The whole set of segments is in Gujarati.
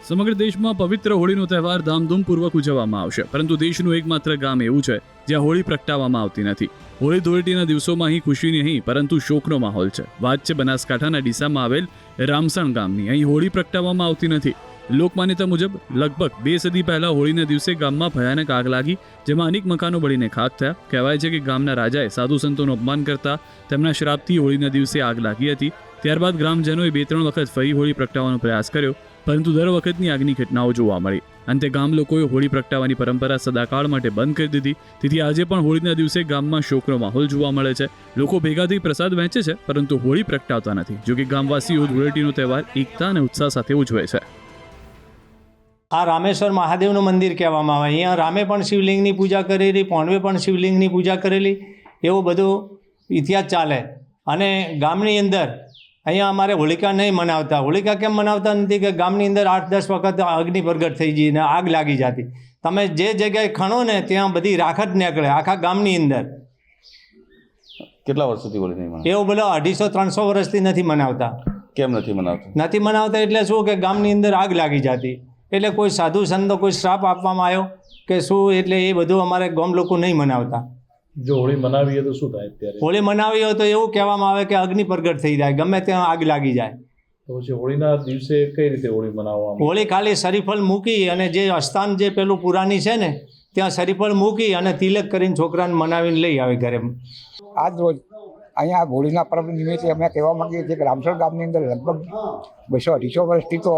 સમગ્ર દેશમાં પવિત્ર હોળીનો તહેવાર ધામધૂમપૂર્વક ઉજવવામાં આવશે, પરંતુ દેશનું એકમાત્ર ગામ એવું છે જ્યાં હોળી પ્રગટાવવામાં આવતી નથી. હોળી ધૂળેટીના દિવસોમાં અહીં ખુશીની નહીં પરંતુ શોકનો માહોલ છે. વાત છે બનાસકાંઠાના ડીસામાં આવેલ રામસણ ગામની. અહીં હોળી પ્રગટાવવામાં આવતી નથી. લોકમાન્યતા મુજબ લગભગ 2 સદી પહેલા હોળીના દિવસે ગામમાં ભયાનક આગ લાગી, જેમાં અનેક મકાનો બળીને ખાખ થયા. કહેવાય છે કે ગામના રાજાએ સાધુ સંતોનું અપમાન કરતા તેમના શ્રાપથી હોળીના દિવસે આગ લાગી હતી. ત્યારબાદ ગ્રામજનોએ 2-3 વખત ફરી હોળી પ્રગટાવવાનો પ્રયાસ કર્યો, પરંતુ દર વખતની આગની ઘટનાઓ જોવા મળી. અંતે ગામ લોકોએ હોળી પ્રગટાવવાની પરંપરા સદાકાળ માટે બંધ કરી દીધી. તેથી આજે પણ હોળીના દિવસે ગામમાં શોકનો માહોલ જોવા મળે છે. લોકો ભેગા થઈ પ્રસાદ વહેંચે છે, પરંતુ હોળી પ્રગટાવતા નથી. જો કે ગામવાસીઓ ધૂળેટીનો તહેવાર એકતા અને ઉત્સાહ સાથે ઉજવે છે. આ રામેશ્વર મહાદેવનું મંદિર કહેવામાં આવે. અહીંયા રામે પણ શિવલિંગની પૂજા કરેલી, પોંડવે પણ શિવલિંગની પૂજા કરેલી, એવો બધો ઇતિહાસ ચાલે. અને ગામની અંદર અહીંયા અમારે હોલિકા નહીં મનાવતા. હોલિકા કેમ મનાવતા નથી કે ગામની અંદર 8-10 વખત અગ્નિ પ્રગટ થઈ જઈ ને આગ લાગી જતી. તમે જે જગ્યાએ ખણો ને ત્યાં બધી રાખ જ નીકળે આખા ગામની અંદર. કેટલા વર્ષોથી હોળી નહીં મનાવતા? એવું બોલો 250-300 વર્ષથી નથી મનાવતા. કેમ નથી મનાવતા? નથી મનાવતા એટલે શું કે ગામની અંદર આગ લાગી જતી. એટલે કોઈ સાધુ સંતો કોઈ શ્રાપ આપવામાં આવ્યો કે શું, એટલે એ બધું અમારે ગામ લોકો નહીં મનાવતા. જો હોળી મનાવીએ તો શું થાય? અત્યારે હોળી મનાવી હોય તો એવું કહેવામાં આવે કે અગ્નિ પ્રગટ થઈ જાય, ગમે ત્યાં આગ લાગી જાય. તો પછી હોળીના દિવસે કઈ રીતે હોળી મનાવવામાં? હોળી ખાલી શરીફળ મૂકી અને જે અસ્થાન જે પેલું પુરાણી છે ને ત્યાં શરીફળ મૂકી અને તિલક કરીને છોકરાને મનાવીને લઈ આવે ઘરે. આજ રોજ અહીંયા હોળીના પર્વ નિમિત્તે અમે કહેવા માંગીએ છીએ કે રામસણ ગામની અંદર લગભગ 200-250 વર્ષથી તો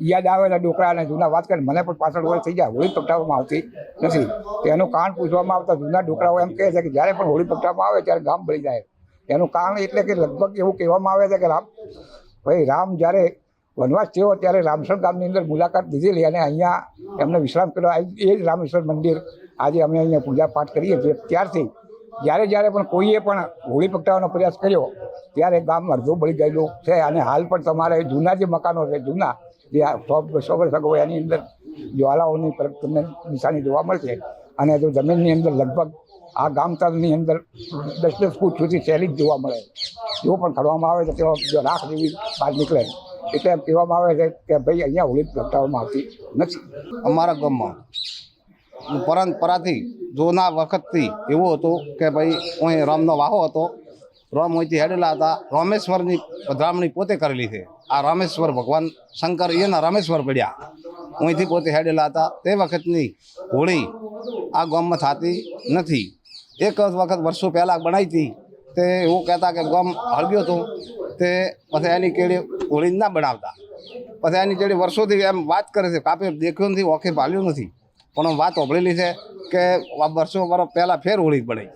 યાદ આવેલા ડોકરા અને જૂના વાત કરીને મને પણ 65 વર્ષ થઈ જાય હોળી પ્રગટાવવામાં આવતી નથી. તેનું કારણ પૂછવામાં આવતા જૂના ડોકરાઓ એમ કહે છે કે જ્યારે પણ હોળી પ્રગટાવવામાં આવે ત્યારે ગામ બળી જાય. એનું કારણ એટલે કે લગભગ એવું કહેવામાં આવે છે કે રામ જ્યારે વનવાસ થયો ત્યારે રામસણ ગામની અંદર મુલાકાત લીધેલી અને અહીંયા એમને વિશ્રામ કર્યો. એ જ રામેશ્વર મંદિર આજે અમે અહીંયા પૂજા પાઠ કરીએ છીએ. ત્યારથી જ્યારે પણ કોઈએ પણ હોળી પ્રગટાવવાનો પ્રયાસ કર્યો ત્યારે ગામ અડધું બળી ગયેલું છે. અને હાલ પણ તમારે જૂના જે મકાનો છે, જૂના જે 100-200 વર્ષ અગાઉ, એની અંદર જ્વાલાઓની તમને નિશાની જોવા મળશે. અને જો જમીનની અંદર લગભગ આ ગામ તળની અંદર 10-10 ફૂટ સુધી શેરી જ જોવા મળે. જો પણ ખડવામાં આવે તો તેઓ જો રાખ જેવી બહાર નીકળે. એટલે એમ કહેવામાં આવે છે કે ભાઈ અહીંયા હોળી પ્રગટાવવામાં આવતી નથી. અમારા ગામમાં પરંપરાથી જૂના વખતથી એવું હતું કે ભાઈ અહીં રામનો વાહો હતો. રામ અહીંથી હેડેલા હતા. રામેશ્વરની પધરામણી પોતે કરેલી છે. આ રામેશ્વર ભગવાન શંકર એના રામેશ્વર પડ્યા અહીંથી પોતે હેડેલા હતા. તે વખતની હોળી આ ગામમાં થતી નથી. એક વખત વર્ષો પહેલાં બનાવી હતી. તે એવું કહેતા કે ગામ હળગ્યો હતો, તે પછી એની કેળી હોળી ના બનાવતા. પછી એની કેળી વર્ષોથી એમ વાત કરે છે, કાપે દેખ્યો નથી, ઓખે ભાલ્યું નથી, પણ વાત સાંભળેલી છે કે વર્ષો વર્ષ પહેલાં ફેર હોળી બનાવી,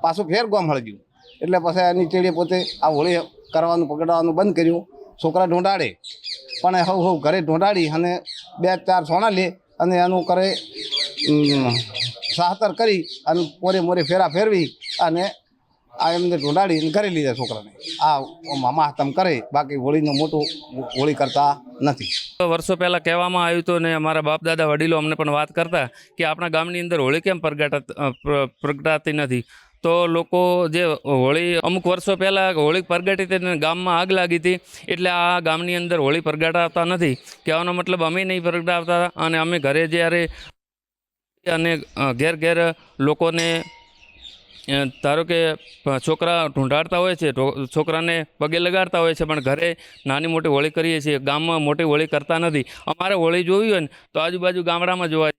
પાછું ફેર ગામ હળગ્યું. એટલે પછી એની ચેડીએ પોતે આ હોળી કરવાનું પકડવાનું બંધ કર્યું. છોકરા ઢૂંઢાડે પણ હવ ઘરે ઢૂંઢાડી અને 2-4 સોના લે અને એનું કરે સાહતર કરી અને મોરે ફેરા ફેરવી અને આ એમને ઢૂંઢાડીને ઘરે લીધા છોકરાને. આ માહતમ કરે, બાકી હોળીનું મોટું હોળી કરતા નથી. વર્ષો પહેલાં કહેવામાં આવ્યું હતું ને અમારા બાપ દાદા વડીલો અમને પણ વાત કરતા કે આપણા ગામની અંદર હોળી કેમ પ્રગટાતી નથી. તો લોકો જે હોળી અમુક વર્ષો પહેલાં હોળી પ્રગટી હતી, ગામમાં આગ લાગી હતી, એટલે આ ગામની અંદર હોળી પ્રગટાવતા નથી. કહેવાનો મતલબ અમે નહીં પ્રગટાવતા. અને અમે ઘરે જ્યારે અને ઘેર લોકોને ધારો કે છોકરા ઢૂંઢાડતા હોય છે, છોકરાને પગે લગાડતા હોય છે, પણ ઘરે નાની મોટી હોળી કરીએ છીએ. ગામમાં મોટી હોળી કરતા નથી. અમારે હોળી જોવી હોય ને તો આજુબાજુ ગામડામાં જોવા